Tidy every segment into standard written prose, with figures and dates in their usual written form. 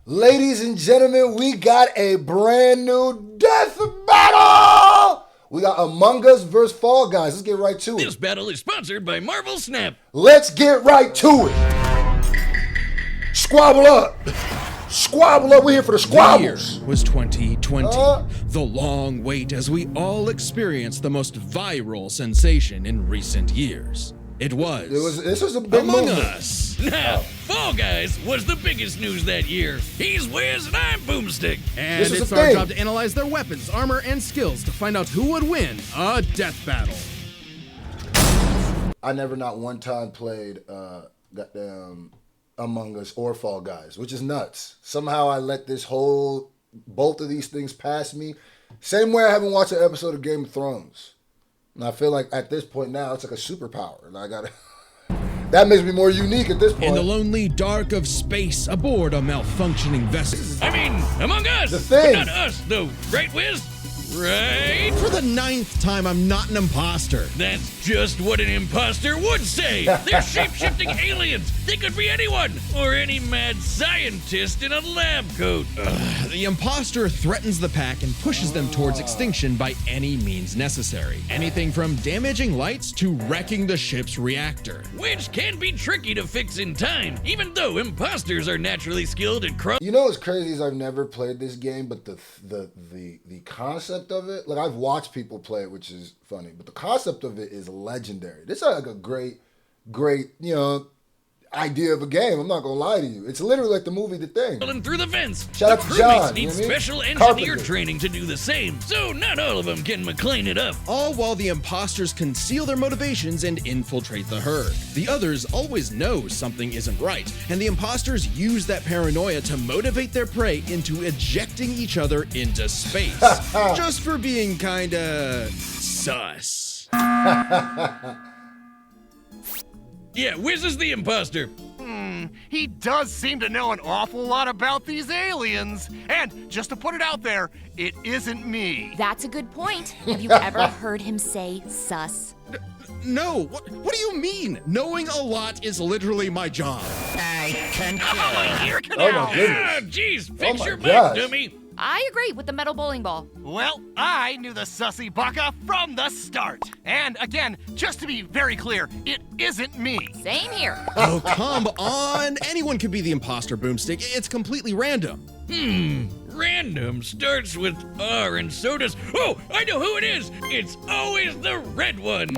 Ladies and gentlemen, we got a brand new death battle! We got Among Us versus Fall Guys. Let's get right to it. This battle is sponsored by Marvel Snap. Let's get right to it. Squabble up. Squabble up. We're here for the squabbles. The year was 2020. The long wait as we all experienced the most viral sensation in recent years. This was a big Among movement. Us. Now, Fall Guys was the biggest news that year. He's Wiz and I'm Boomstick. And This is it's the our thing. job to analyze their weapons, armor, and skills to find out who would win a death battle. I never not one time played goddamn Among Us or Fall Guys, which is nuts. Somehow I let both of these things pass me. Same way I haven't watched an episode of Game of Thrones. And I feel like at this point now, it's like a superpower. And I gotta. That makes me more unique at this point. In the lonely dark of space aboard a malfunctioning vessel. I mean, Among Us. The thing. But not us, though. Right, Wiz? Right? For the 9th time, I'm not an imposter. That's just what an imposter would say. They're shape-shifting aliens. They could be anyone. Or any mad scientist in a lab coat. The imposter threatens the pack and pushes them towards extinction by any means necessary. Anything from damaging lights to wrecking the ship's reactor. Which can be tricky to fix in time, even though imposters are naturally skilled at You know what's crazy is I've never played this game, but the concept of it, like I've watched people play it, which is funny, but the concept of it is legendary. This is like a great, idea of a game. I'm not gonna lie to you. It's literally like the movie The Thing. through the vents. Shout out the to crewmates John, need you know what I mean? special engineer Carpenter. training to do the same, so not all of them can McLean it up. All while the imposters conceal their motivations and infiltrate the herd. The others always know something isn't right, and the imposters use that paranoia to motivate their prey into ejecting each other into space. Just for being kinda sus. Yeah, Wiz is the imposter. He does seem to know an awful lot about these aliens. And just to put it out there, it isn't me. That's a good point. Have you ever heard him say sus? No, what do you mean? Knowing a lot is literally my job. Here, Oh my goodness. Ah, jeez, fix my your gosh. mic, dummy. I agree with the metal bowling ball. Well, I knew the sussy baka from the start. And again, just to be very clear, it isn't me. Same here. Oh, come on. Anyone could be the imposter, Boomstick. It's completely random. Random starts with R and so does. Oh, I know who it is. It's always the red one.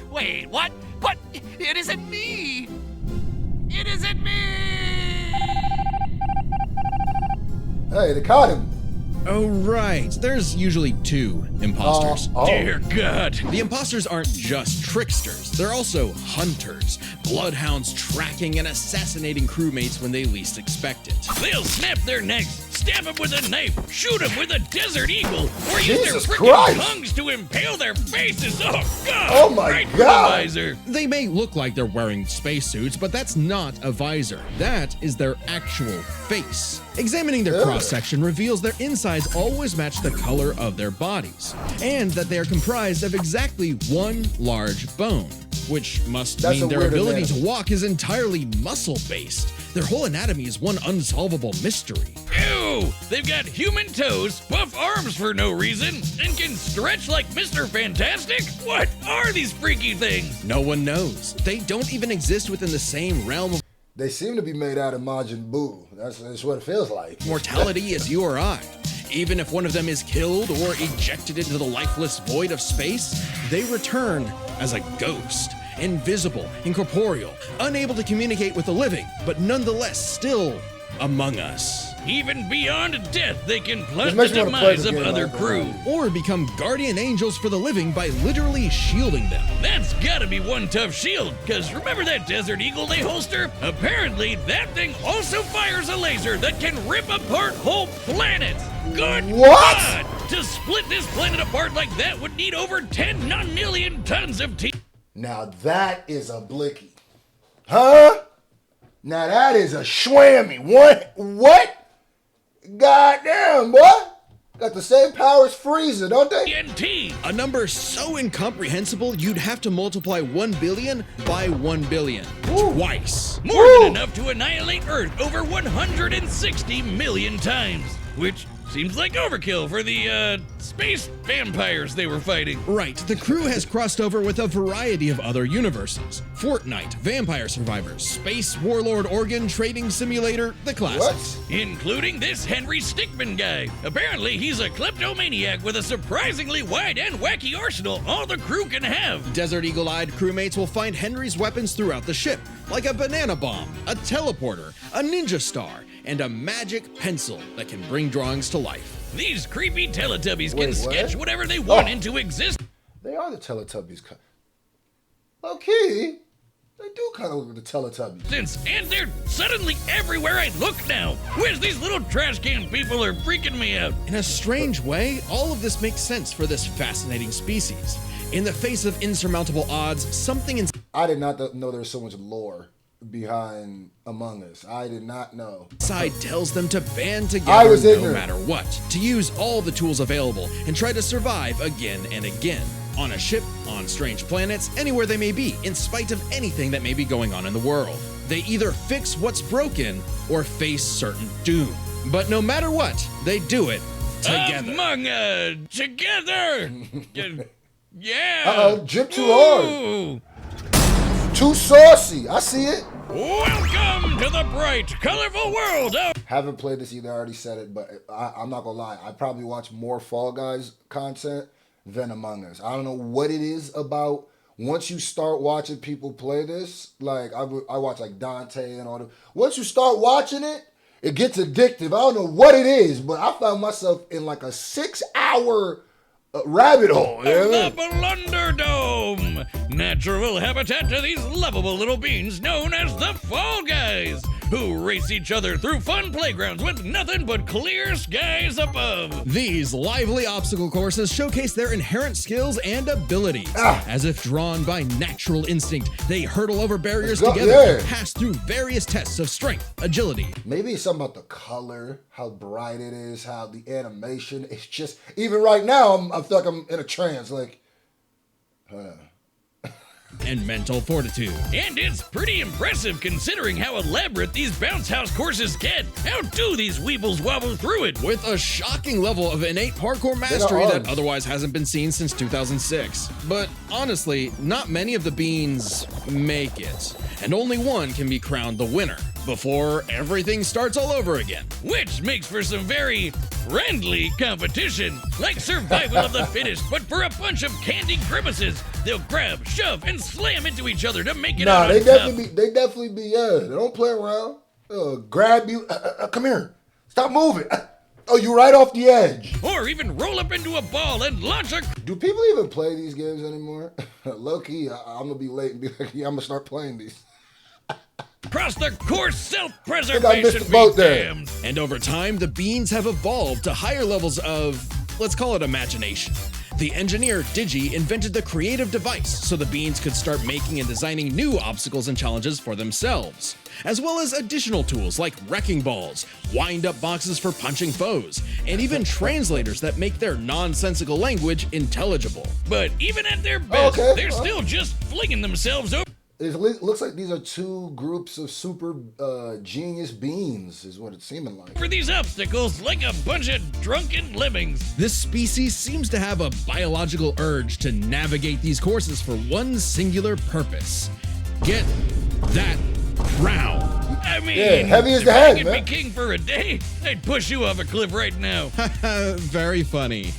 Wait, what? But it isn't me. It isn't me. Hey, they caught him. Oh, right. There's usually 2 imposters. Dear God. The imposters aren't just tricksters, they're also hunters, bloodhounds tracking and assassinating crewmates when they least expect it. They'll snap their necks, stab them with a knife, shoot them with a desert eagle, or use their Jesus freaking Christ. tongues to impale their faces. Oh, God. Oh, my right through God. the visor. They may look like they're wearing spacesuits, but that's not a visor. That is their actual face. Examining their cross-section reveals their insides always match the color of their bodies, and that they are comprised of exactly one large bone, which must That's mean a their weird ability anatomy. to walk is entirely muscle-based. Their whole anatomy is one unsolvable mystery. Ew! They've got human toes, buff arms for no reason, and can stretch like Mr. Fantastic? What are these freaky things? No one knows. They don't even exist within the same realm of They seem to be made out of Majin Buu. That's what it feels like. mortality as you or I. Even if one of them is killed or ejected into the lifeless void of space, they return as a ghost, invisible, incorporeal, unable to communicate with the living, but nonetheless still among us. Even beyond death, they can plot the makes me wanna play demise the of game other like crew. that. Or become guardian angels for the living by literally shielding them. That's gotta be one tough shield, because remember that Desert Eagle they holster? Apparently, that thing also fires a laser that can rip apart whole planets. Good What? God! To split this planet apart like that would need over 10 non-million tons of Now that is a blicky. Huh? Now that is a schwammy. What? Goddamn, boy. Got the same power as Frieza, don't they? TNT. A number so incomprehensible you'd have to multiply 1 billion by 1 billion. Twice. More Woo! than enough to annihilate Earth over 160 million times, which seems like overkill for the space vampires they were fighting. Right, the crew has crossed over with a variety of other universes. Fortnite, Vampire Survivors, Space Warlord Organ Trading Simulator, the classics. What? Including this Henry Stickmin guy. Apparently, he's a kleptomaniac with a surprisingly wide and wacky arsenal all the crew can have. Desert Eagle-eyed crewmates will find Henry's weapons throughout the ship, like a banana bomb, a teleporter, a ninja star, and a magic pencil that can bring drawings to life. These creepy Teletubbies Wait, can what? sketch whatever they want Oh. into existence. They are the Teletubbies. Low key, they do kind of look like the Teletubbies. And they're suddenly everywhere I look now. Where's these little trash can people are freaking me out? In a strange way, all of this makes sense for this fascinating species. In the face of insurmountable odds, something I did not know there was so much lore behind Among Us. I did not know. inside tells them to band I together was no ignorant. matter what, to use all the tools available and try to survive again and again. On a ship, on strange planets, anywhere they may be, in spite of anything that may be going on in the world. They either fix what's broken or face certain doom. But no matter what, they do it together. Among Us together. Yeah. Uh-oh, drip too hard. Ooh. Too saucy. I see it. Welcome to the bright, colorful world of Haven't played this either. I already said it, but I'm not gonna lie. I probably watch more Fall Guys content than Among Us. I don't know what it is about. Once you start watching people play this, like I watch like Dante and all the. Once you start watching it, it gets addictive. I don't know what it is, but I found myself in like a 6-hour rabbit hole. You know what I the mean? Blunder Dome, natural habitat to these lovable little beings known as the Fall Guys, who race each other through fun playgrounds with nothing but clear skies above. These lively obstacle courses showcase their inherent skills and abilities. As if drawn by natural instinct, they hurtle over barriers Let's go, together yeah. and pass through various tests of strength, agility, Maybe it's something about the color, how bright it is, how the animation. It's just even right now, I feel like I'm in a trance. Like, and mental fortitude. And it's pretty impressive considering how elaborate these bounce house courses get. How do these weebles wobble through it? With a shocking level of innate parkour mastery that arms. otherwise hasn't been seen since 2006. But honestly, not many of the beans make it, and only one can be crowned the winner before everything starts all over again. Which makes for some very friendly competition, like survival of the fittest, but for a bunch of candy grimaces. They'll grab, shove, and slam into each other to make it nah, out they on top. definitely be, yeah. They don't play around. Grab you, come here, stop moving. Oh, you right off the edge. Or even roll up into a ball and launch a Do people even play these games anymore? Low key, I'm gonna be late and be like, yeah, I'm gonna start playing these. across the course I self-preservation. missed the boat be there. damned. And over time, the beans have evolved to higher levels of, let's call it imagination. The engineer Digi invented the creative device so the beans could start making and designing new obstacles and challenges for themselves, as well as additional tools like wrecking balls, wind-up boxes for punching foes, and even translators that make their nonsensical language intelligible. But even at their best, Okay, they're well. still just flinging themselves over. It looks like these are two groups of super genius beings, is what it's seeming like. For these obstacles like a bunch of drunken lemmings. This species seems to have a biological urge to navigate these courses for one singular purpose. Get that crown. I mean, Yeah, heavy as if the I head, could man. be king for a day, I'd push you off a cliff right now. Very funny.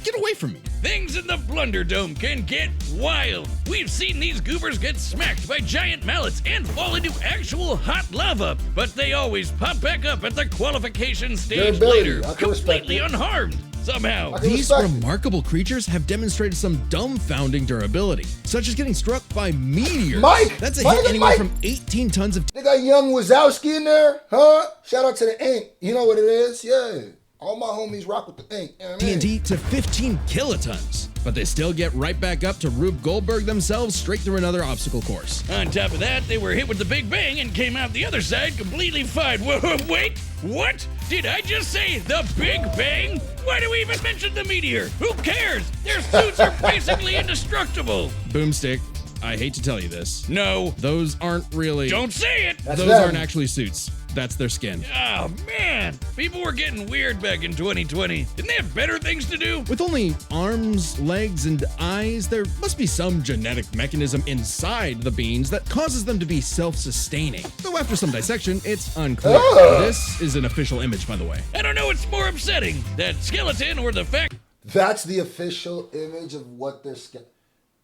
Get away from me. Things in the Blunder Dome can get wild. We've seen these goobers get smacked by giant mallets and fall into actual hot lava, but they always pop back up at the qualification stage Durability, later, I can respect completely it. unharmed. Somehow. I can These respect it. remarkable creatures have demonstrated some dumbfounding durability, such as getting struck by meteors. Mike! That's a Mike, hit anywhere Mike! from 18 tons of They got young Wazowski in there, huh? Shout out to the Ink. You know what it is? Yeah. All my homies rock with the Ink. You know what I mean? TNT to 15 kilotons. But they still get right back up to Rube Goldberg themselves straight through another obstacle course. On top of that, they were hit with the Big Bang and came out the other side completely fine. Whoa, wait, what? Did I just say the Big Bang? Why do we even mention the meteor? Who cares? Their suits are basically indestructible. Boomstick, I hate to tell you this. No, Those aren't really. don't say it. That's Those them. aren't actually suits. That's their skin. Oh, man. People were getting weird back in 2020. Didn't they have better things to do? With only arms, legs, and eyes, there must be some genetic mechanism inside the beans that causes them to be self-sustaining. Though after some dissection, it's unclear. Ugh. This is an official image, by the way. I don't know what's more upsetting, that skeleton or the fact That's the official image of what they're.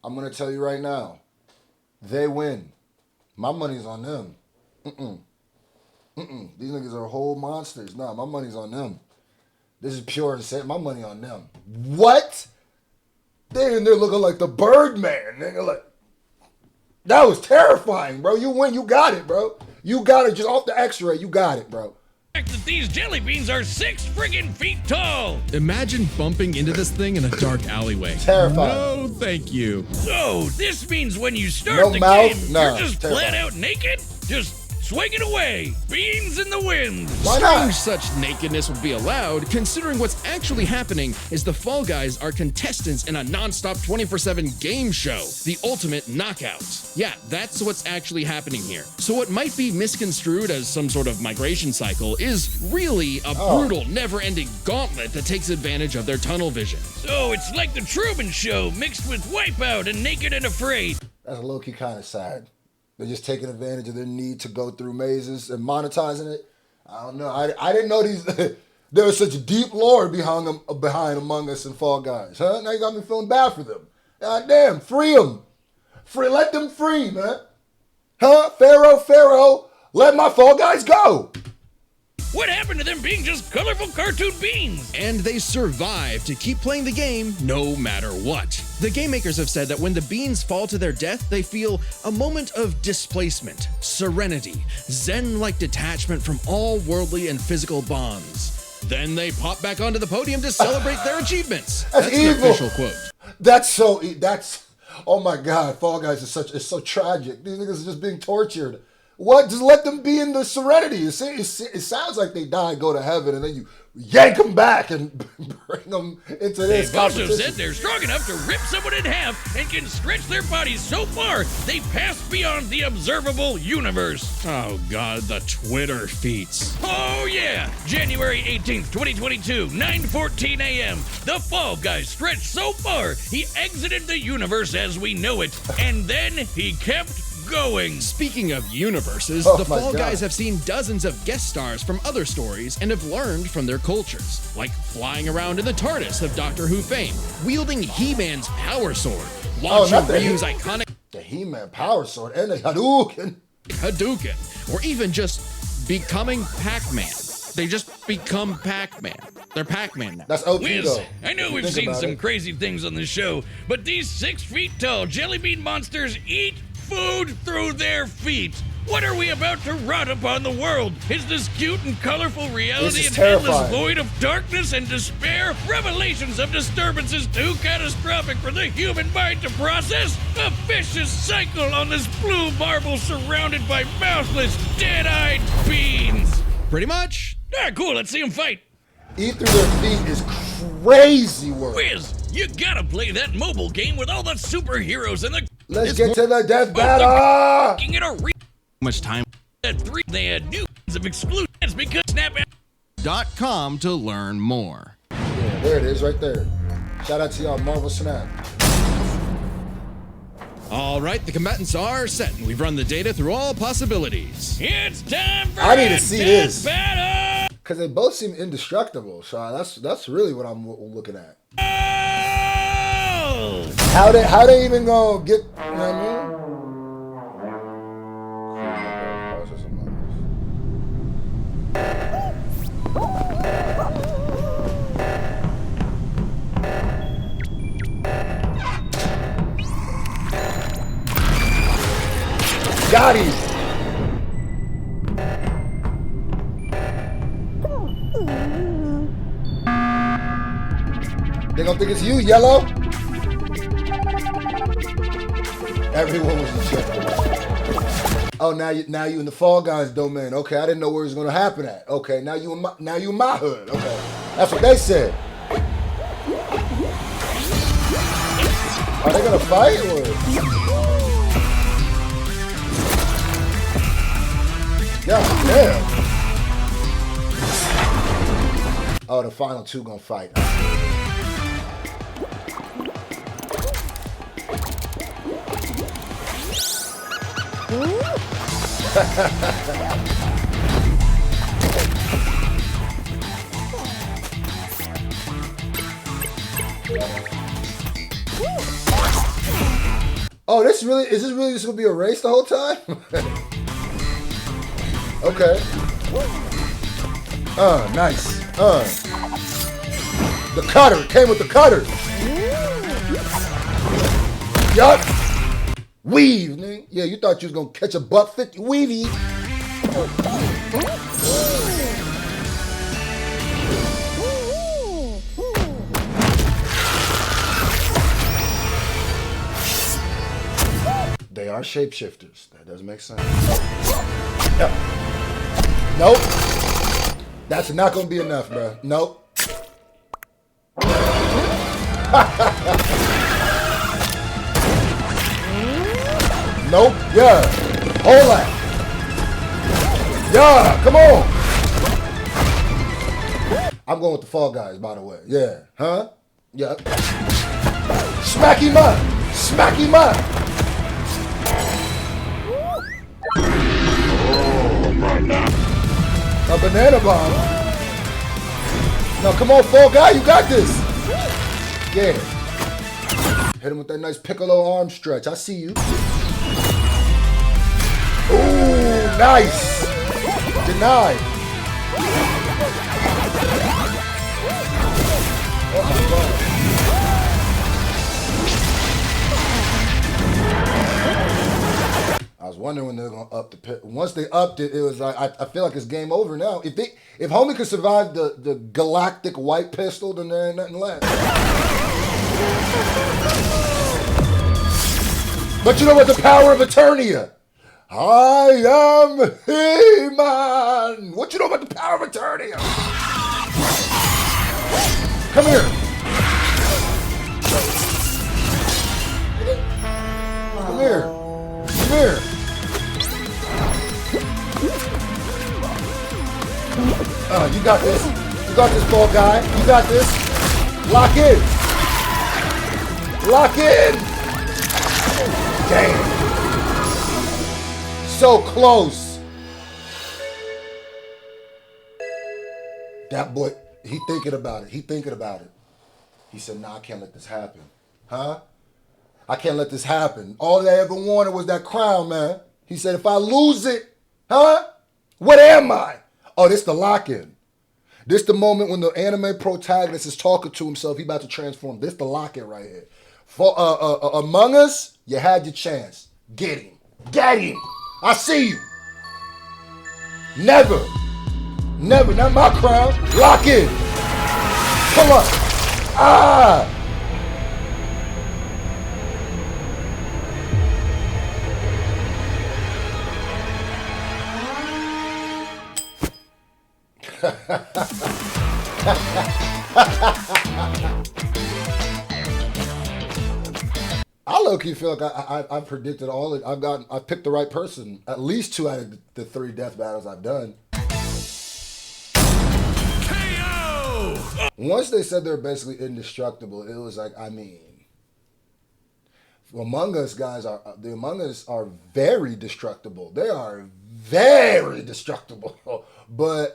I'm gonna tell you right now, they win. My money's on them. These niggas are whole monsters. Nah, my money's on them. This is pure insane. My money on them. What? They in there looking like the Birdman, nigga. Like, that was terrifying, bro. You win. You got it, bro. You got it. Just off the X-ray, you got it, bro. that these jelly beans are 6 friggin' feet tall. Imagine bumping into this thing in a dark alleyway. Terrifying. No, thank you. So, this means when you start No the mouth? game, Nah, you're just terrifying. flat out naked? Just swinging away. Beans in the wind. Why Strange not? such nakedness would be allowed, considering what's actually happening is the Fall Guys are contestants in a non-stop 24/7 game show, the Ultimate Knockout. Yeah, that's what's actually happening here. So what might be misconstrued as some sort of migration cycle is really a brutal, never-ending gauntlet that takes advantage of their tunnel vision. So, it's like the Truman Show mixed with Wipeout and Naked and Afraid. That's low-key kind of sad. They're just taking advantage of their need to go through mazes and monetizing it. I don't know. I didn't know these. There was such deep lore behind Among Us and Fall Guys, huh? Now you got me feeling bad for them. God damn, free them. Let them free, man. Huh? Pharaoh, let my Fall Guys go. What happened to them being just colorful cartoon beans? And they survive to keep playing the game no matter what. The game makers have said that when the beans fall to their death, they feel a moment of displacement, serenity, zen-like detachment from all worldly and physical bonds. Then they pop back onto the podium to celebrate their achievements. That's an evil. official quote. That's oh my God, Fall Guys it's so tragic. These niggas are just being tortured. What? Just let them be in the serenity. It sounds like they die, go to heaven, and then you yank them back and bring them into this They've also competition. said they're strong enough to rip someone in half and can stretch their bodies so far they pass beyond the observable universe. Oh God, the Twitter feats. Oh yeah! January 18th, 2022, 9:14 a.m. The Fall Guys stretched so far he exited the universe as we know it, and then he kept going. Speaking of universes, Oh the my Fall God. Guys have seen dozens of guest stars from other stories and have learned from their cultures, like flying around in the TARDIS of Doctor Who fame, wielding He-Man's power sword, launching not the Ryu's iconic The He-Man Power Sword and the Hadouken. Hadouken, or even just becoming Pac-Man. They just become Pac-Man. They're Pac-Man now. That's OP Wiz, though. I know If you we've think seen about some it. crazy things on the show, but these 6 feet tall jelly bean monsters eat food through their feet. What are we about to rot upon the world? Is this cute and colorful reality This is an endless terrifying. void of darkness and despair? Revelations of disturbances too catastrophic for the human mind to process? A vicious cycle on this blue marble surrounded by mouthless, dead-eyed beans. Pretty much. Ah, cool, let's see them fight. Eat through their feet is crazy work. Wiz, you gotta play that mobile game with all the superheroes and the... Let's It's get to the death more- battle. Making it a re- Much time. at 3, they had new of exclusions because .com to learn more. Yeah, there it is, right there. Shout out to y'all, Marvel Snap. All right, the combatants are set, and we've run the data through all possibilities. It's time for I need to a see death this. battle! Because they both seem indestructible, so that's really what I'm looking at. Oh! How they even gonna get? You know what I mean? Got him. They gonna think it's you, Yellow. Everyone was ejected. Oh, now you in the Fall Guys domain. Okay, I didn't know where it was gonna happen at. Okay, now you in my hood. Okay, that's what they said. Are they gonna fight or? Yeah, damn. Oh, the final two gonna fight. Oh, is this really just gonna be a race the whole time? Okay. Nice. The cutter, it came with the cutter. Yup. Weave, nigga. Yeah, you thought you was gonna catch a buck 50 weavy. They are shapeshifters. That does make sense. Yeah. Nope. That's not gonna be enough, bro. Nope. Nope. Yeah. Hold that. Yeah. Come on. I'm going with the Fall Guys, by the way. Yeah. Huh? Yeah. Smack him up. Smack him up. A banana bomb. Now come on, Fall Guy, you got this. Yeah. Hit him with that nice piccolo arm stretch. I see you. Ooh, nice. Denied. Oh my God. I was wondering when they're gonna up the pit. Once they upped it, it was like I feel like it's game over now. If Homie could survive the galactic white pistol, then there ain't nothing left. But you know what the power of Eternia? I am He-Man. What you know about the power of Eternia? Come here. Come here. Come here. You got this. You got this, Fall Guy. You got this. Lock in. Lock in. Damn. So close. That boy, he thinking about it. He thinking about it. He said, nah, I can't let this happen. Huh? I can't let this happen. All I ever wanted was that crown, man. He said, if I lose it, huh? What am I? Oh, this the lock-in. This the moment when the anime protagonist is talking to himself. He about to transform. This the lock-in right here. For Among Us, you had your chance. Get him. Get him. I see you. Never. Never. Not my crown. Lock in. Come on. Ah. I low-key feel like I predicted all it. I picked the right person. At least 2 out of the 3 death battles I've done. KO! Once they said they're basically indestructible, it was like, I mean, Among Us guys the Among Us are very destructible. They are very destructible. But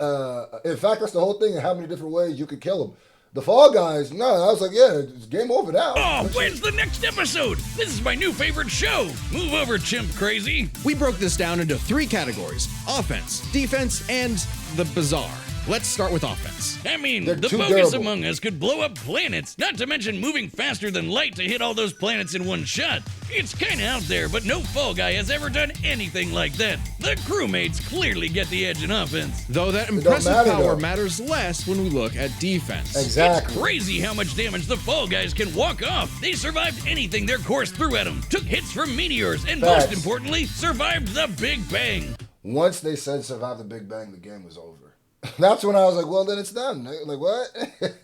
in fact, that's the whole thing. And how many different ways you could kill them. The Fall Guys, no, I was like, yeah, it's game over now. Oh, when's the next episode? This is my new favorite show. Move over, Chimp Crazy. We broke this down into 3 categories: offense, defense, and the bizarre. Let's start with offense. I mean, They're the too Bogus durable. Among Us could blow up planets, not to mention moving faster than light to hit all those planets in one shot. It's kinda out there, but no Fall Guy has ever done anything like that. The crewmates clearly get the edge in offense. Though that don't impressive matter, power though. matters less when we look at defense. Exactly. It's crazy how much damage the Fall Guys can walk off. They survived anything their course threw at them, took hits from meteors, and most Facts. importantly, survived the Big Bang. Once they said survive the Big Bang, the game was over. That's when I was like, well, then it's done. Like, what?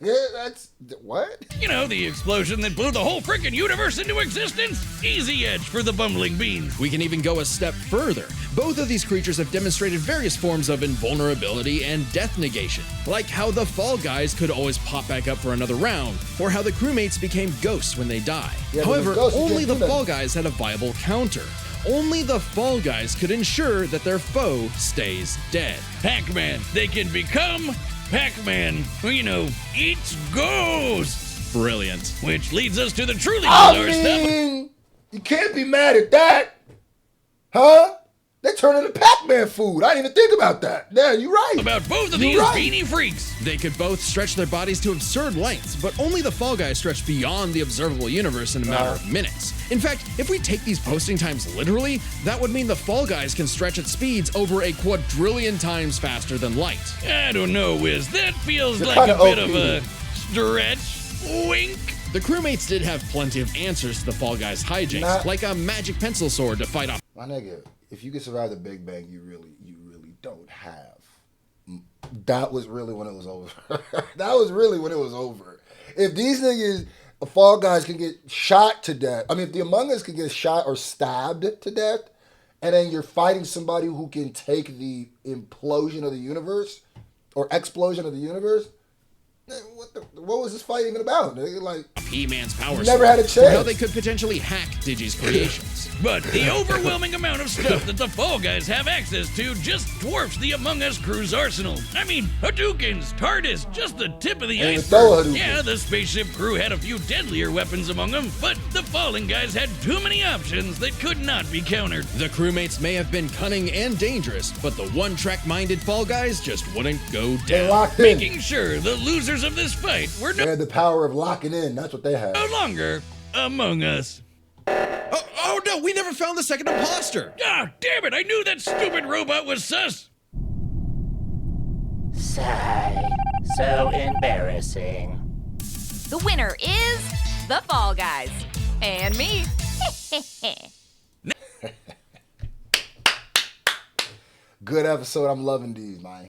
Yeah, that's what? You know, the explosion that blew the whole freaking universe into existence? Easy edge for the bumbling beans. We can even go a step further. Both of these creatures have demonstrated various forms of invulnerability and death negation, like how the Fall Guys could always pop back up for another round, or how the crewmates became ghosts when they die. Yeah, but However, with ghosts, you only can't the do that. Fall Guys had a viable counter. Only the Fall Guys could ensure that their foe stays dead. Pac-Man, they can become Pac-Man, who, you know, eats ghosts. Brilliant. Which leads us to the truly I bizarre stuff. mean, you can't be mad at that. Huh? They turn into Pac-Man food. I didn't even think about that. Yeah, you're right. About both of You're these right. beanie freaks. They could both stretch their bodies to absurd lengths, but only the Fall Guys stretch beyond the observable universe in a matter of minutes. In fact, if we take these posting times literally, that would mean the Fall Guys can stretch at speeds over a quadrillion times faster than light. I don't know, Wiz. That feels They're like a kinda bit OP. of a stretch. Wink. The crewmates did have plenty of answers to the Fall Guys' hijinks, Nah. like a magic pencil sword to fight off. My nigga, if you can survive the Big Bang, you really don't have. That was really when it was over. That was really when it was over. If these niggas, Fall Guys, can get shot to death, I mean, if the Among Us can get shot or stabbed to death, and then you're fighting somebody who can take the implosion of the universe or explosion of the universe, then what was this fight even about? Nigga? Like, He-Man's power Never sword, had a or chance. how they could potentially hack Digi's creations. But the overwhelming amount of stuff that the Fall Guys have access to just dwarfs the Among Us crew's arsenal. I mean, Hadoukens, TARDIS, just the tip of the And throw a iceberg. Hadouken. Yeah, the spaceship crew had a few deadlier weapons among them, but the Fallen Guys had too many options that could not be countered. The crewmates may have been cunning and dangerous, but the one-track-minded Fall Guys just wouldn't go they down. locked in. Making sure the losers of this fight were They had the power of locking in. That's what they had. no longer among us. Oh no, we never found the second imposter! Ah, damn it, I knew that stupid robot was sus. Sigh. So embarrassing. The winner is the Fall Guys. And me. Good episode. I'm loving these, man.